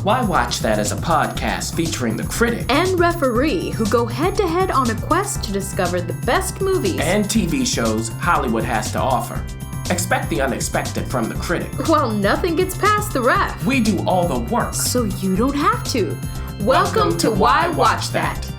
Why Watch That is a podcast featuring the critic and referee who go head-to-head on a quest to discover the best movies and TV shows Hollywood has to offer. Expect the unexpected from the critic. Well, nothing gets past the ref. We do all the work, so you don't have to. Welcome to Why Watch That.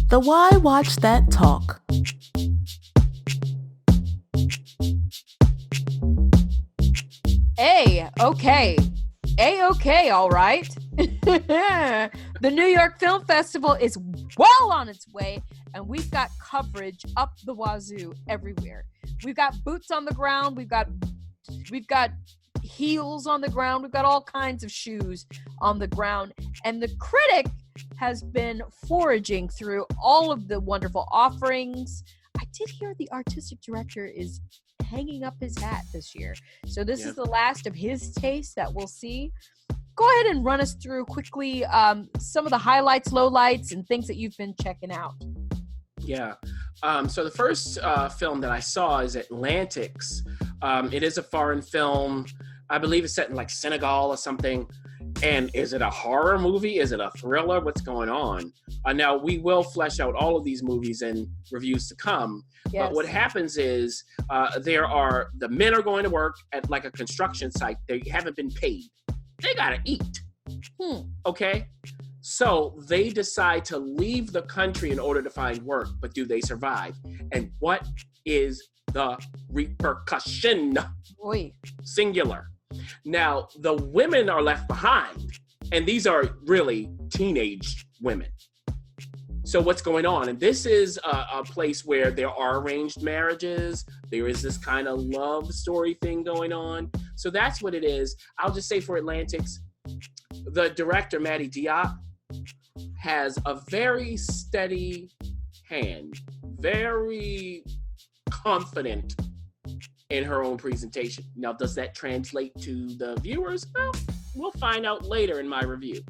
The Why Watch That Talk. Okay, all right. The New York Film Festival is well on its way, and we've got coverage up the wazoo everywhere. We've got boots on the ground, we've got heels on the ground, we've got all kinds of shoes on the ground, and the critic has been foraging through all of the wonderful offerings. I did hear the artistic director is hanging up his hat this year. So this is the last of his taste that we'll see. Go ahead and run us through quickly some of the highlights, lowlights, and things that you've been checking out. Yeah. So the first film that I saw is Atlantics. It is a foreign film. I believe it's set in like Senegal or something. And is it a horror movie? Is it a thriller? What's going on? Now, we will flesh out all of these movies in reviews to come. Yes. But what happens is the men are going to work at like a construction site. They haven't been paid. They got to eat. Okay? So they decide to leave the country in order to find work. But do they survive? And what is the repercussion? Oy. Singular. Now, the women are left behind, and these are really teenage women. So what's going on? And this is a place where there are arranged marriages. There is this kind of love story thing going on. So that's what it is. I'll just say for Atlantics, the director, Maddie Diop, has a very steady hand, very confident in her own presentation. Now, does that translate to the viewers? Well, we'll find out later in my review.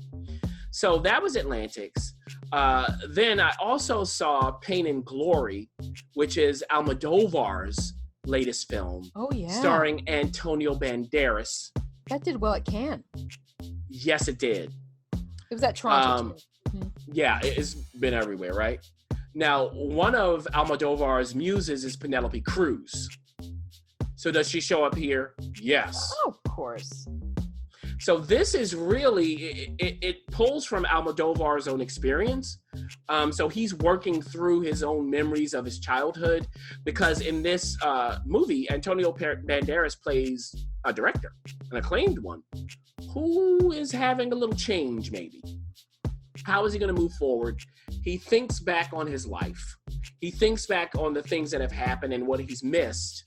So that was Atlantics. Then I also saw Pain and Glory, which is Almodóvar's latest film. Oh, yeah. Starring Antonio Banderas. That did well at Cannes. Yes, it did. It was at Toronto, too. Yeah, it's been everywhere, right? Now, one of Almodóvar's muses is Penelope Cruz. So does she show up here? Yes. Oh, of course. So this is really, it pulls from Almodóvar's own experience. So he's working through his own memories of his childhood, because in this movie, Antonio Banderas plays a director, an acclaimed one, who is having a little change maybe. How is he going to move forward? He thinks back on his life. He thinks back on the things that have happened and what he's missed.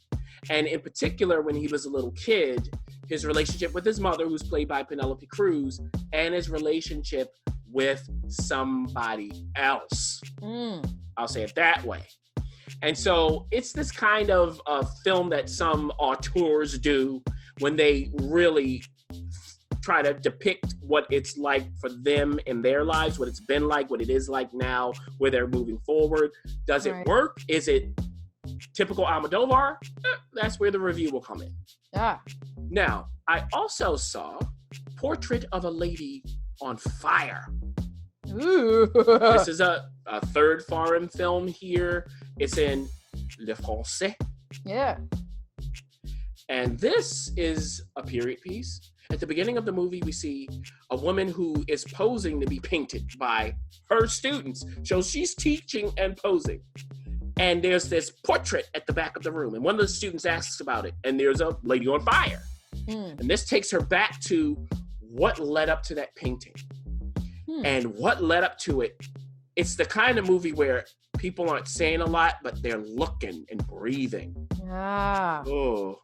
And in particular, when he was a little kid, his relationship with his mother, who's played by Penelope Cruz, and his relationship with somebody else. I'll say it that way. And so it's this kind of film that some auteurs do when they really try to depict what it's like for them in their lives, what it's been like, what it is like now, where they're moving forward. Does it work? Is it typical Almodóvar? That's where the review will come in. Now, I also saw Portrait of a Lady on Fire. Ooh. This is a third foreign film here. It's in Le Français. Yeah. And this is a period piece. At the beginning of the movie, we see a woman who is posing to be painted by her students. So she's teaching and posing. And there's this portrait at the back of the room. And one of the students asks about it. And there's a lady on fire. And this takes her back to what led up to that painting. And what led up to it. It's the kind of movie where people aren't saying a lot, but they're looking and breathing. Oh.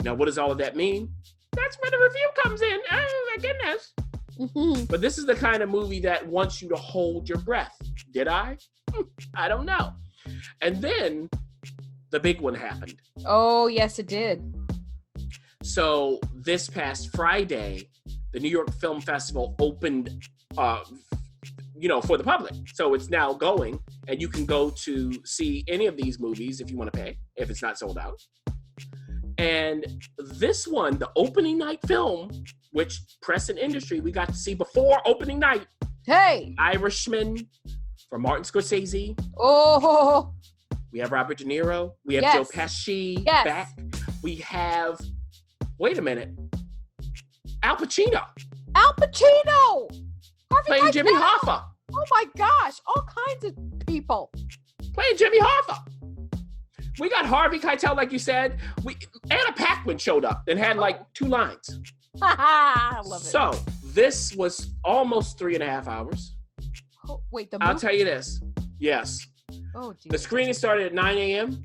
Now, what does all of that mean? That's where the review comes in. Oh, my goodness. But this is the kind of movie that wants you to hold your breath. Did I? I don't know. And then the big one happened. Oh, yes, it did. So this past Friday, the New York Film Festival opened for the public. So it's now going, and you can go to see any of these movies if you want to pay, if it's not sold out. And this one, the opening night film, which press and industry, we got to see before opening night. Hey! Irishman from Martin Scorsese. Oh! We have Robert De Niro. We have Joe Pesci back. We have, wait a minute, Al Pacino. Al Pacino! Playing Jimmy Hoffa. Oh my gosh, all kinds of people. Playing Jimmy Hoffa. We got Harvey Keitel, like you said. Anna Paquin showed up and had like 2 lines. I love it. So this was almost 3.5 hours. Oh, wait, I'll tell you this. Yes. Oh, dear. The screening started at 9 a.m.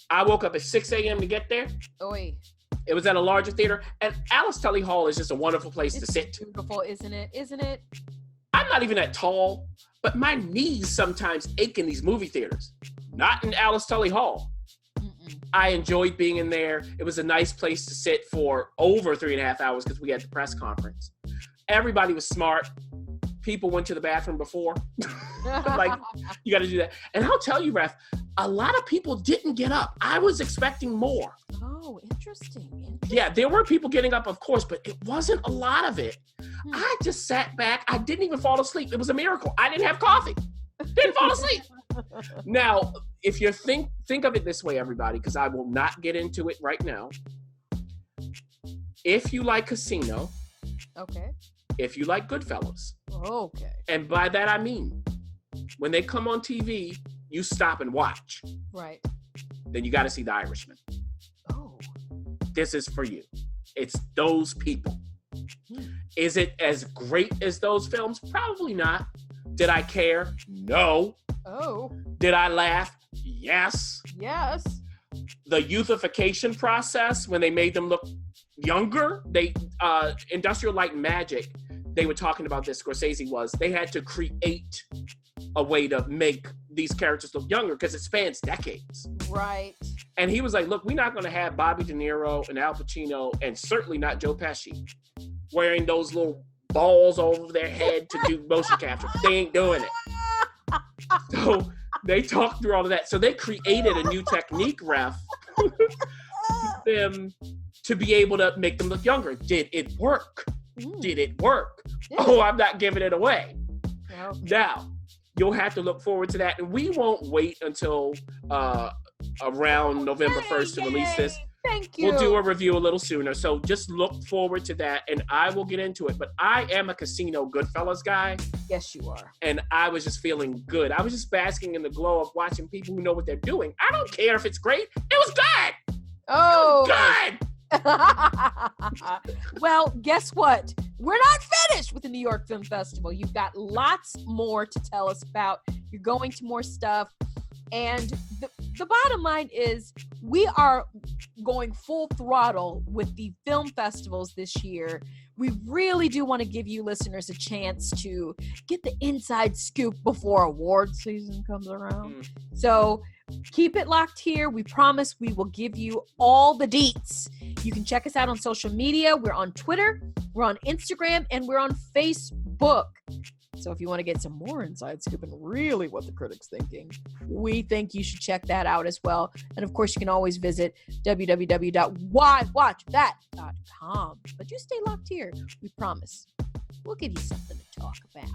I woke up at 6 a.m. to get there. Oy. It was at a larger theater. And Alice Tully Hall is just a wonderful place to sit. Beautiful, isn't it? Isn't it? I'm not even that tall, but my knees sometimes ache in these movie theaters. Not in Alice Tully Hall. I enjoyed being in there. It was a nice place to sit for over 3.5 hours because we had the press conference. Everybody was smart. People went to the bathroom before. Like, you got to do that. And I'll tell you, Ref, a lot of people didn't get up. I was expecting more. Oh, interesting. Yeah, there were people getting up, of course, but it wasn't a lot of it. I just sat back. I didn't even fall asleep. It was a miracle. I didn't have coffee. Didn't fall asleep. Now, if you think of it this way, everybody, because I will not get into it right now. If you like Casino, okay. If you like Goodfellas, okay. And by that I mean, when they come on TV, you stop and watch. Right. Then you got to see The Irishman. Oh. This is for you. It's those people. Is it as great as those films? Probably not. Did I care? No. Oh. Did I laugh? Yes. Yes. The youthification process, when they made them look younger, Industrial Light and Magic, they were talking about this, Scorsese was, they had to create a way to make these characters look younger because it spans decades. Right. And he was like, look, we're not going to have Bobby De Niro and Al Pacino, and certainly not Joe Pesci, wearing those little balls over their head to do motion capture. They ain't doing it. So they talked through all of that. So they created a new technique, Ref, them to be able to make them look younger. Did it work? Did it work? Oh, I'm not giving it away. Okay. Now, you'll have to look forward to that. And we won't wait until around November 1st to release this. Thank you. We'll do a review a little sooner. So just look forward to that, and I will get into it. But I am a Casino Goodfellas guy. Yes, you are. And I was just feeling good. I was just basking in the glow of watching people who know what they're doing. I don't care if it's great. It was good. Oh. Good. Well, guess what? We're not finished with the New York Film Festival. You've got lots more to tell us about. You're going to more stuff. And the bottom line is we are going full throttle with the film festivals this year. We really do want to give you listeners a chance to get the inside scoop before award season comes around. So keep it locked here. We promise we will give you all the deets. You can check us out on social media. We're on Twitter, we're on Instagram, and we're on Facebook. So if you want to get some more inside scoop and really what the critic's thinking, we think you should check that out as well. And of course, you can always visit www.whywatchthat.com. But you stay locked here. We promise. We'll give you something to talk about.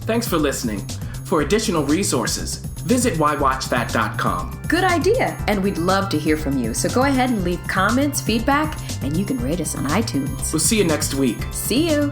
Thanks for listening. For additional resources, visit whywatchthat.com. Good idea, and we'd love to hear from you. So go ahead and leave comments, feedback, and you can rate us on iTunes. We'll see you next week. See you.